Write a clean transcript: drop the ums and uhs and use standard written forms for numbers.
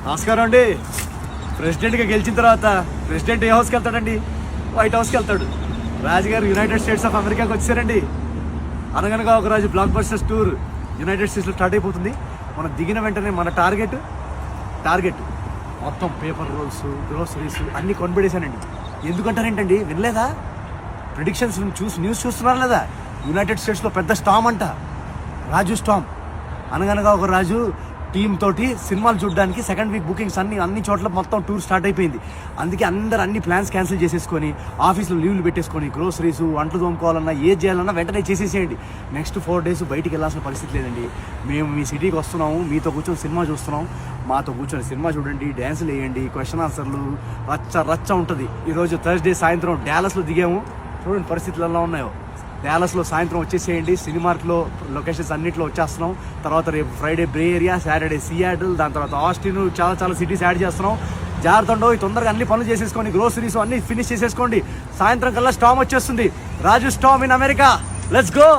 నమస్కారం అండి. ప్రెసిడెంట్గా గెలిచిన తర్వాత ప్రెసిడెంట్ ఏ హౌస్కి వెళ్తాడండి? వైట్ హౌస్కి వెళ్తాడు. రాజుగారు యునైటెడ్ స్టేట్స్ ఆఫ్ అమెరికాకి వచ్చారండి. అనగనగా ఒక రాజు బ్లాక్ బస్టర్స్ టూర్ యునైటెడ్ స్టేట్స్లో స్టార్ట్ అయిపోతుంది. మనం దిగిన వెంటనే మన టార్గెట్ మొత్తం పేపర్ రోల్స్, గ్రోసరీస్ అన్నీ కొనిపెట్టేశానండి. ఎందుకంటారేంటండి, వినలేదా? ప్రిడిక్షన్స్ న్యూస్ చూస్తున్నారు లేదా? యునైటెడ్ స్టేట్స్లో పెద్ద స్టామ్ అంట, రాజు స్టామ్. అనగనగా ఒక రాజు టీమ్ తోటి సినిమాలు చూడడానికి సెకండ్ వీక్ బుకింగ్స్ అన్ని చోట్ల మొత్తం టూర్ స్టార్ట్ అయిపోయింది. అందుకే అందరు అన్ని ప్లాన్స్ క్యాన్సిల్ చేసేసుకొని ఆఫీస్లో లీవ్లు పెట్టేసుకొని గ్రోసరీస్, వంటలు తోముకోవాలన్నా ఏది చేయాలన్నా వెంటనే చేసేసేయండి. నెక్స్ట్ 4 days బయటికి వెళ్ళాల్సిన పరిస్థితి లేదండి. మేము మీ సిటీకి వస్తున్నాము, మీతో కూర్చొని సినిమా చూస్తున్నాం. మాతో కూర్చొని సినిమా చూడండి, డ్యాన్సులు వేయండి, క్వశ్చన్ ఆన్సర్లు రచ్చ ఉంటుంది. ఈరోజు థర్స్డే సాయంత్రం డ్యాలస్లో దిగాము. చూడండి పరిస్థితులు ఎలా ఉన్నాయో. డ్యాలస్లో సాయంత్రం వచ్చేసేయండి. సినిమార్క్లో లొకేషన్స్ అన్నింటిలో వచ్చేస్తున్నాం. తర్వాత రేపు ఫ్రైడే బే ఏరియా, సాటర్డే సియాటిల్, దాని తర్వాత ఆస్టిన్, చాలా సిటీస్ యాడ్ చేస్తున్నాం. జాగ్రత్త, తొందరగా అన్ని పనులు చేసేసుకోండి, గ్రోసరీస్ అన్ని ఫినిష్ చేసేసుకోండి. సాయంత్రం కల్లా స్టామ్ వచ్చేస్తుంది. Raju storm in America. Let's go.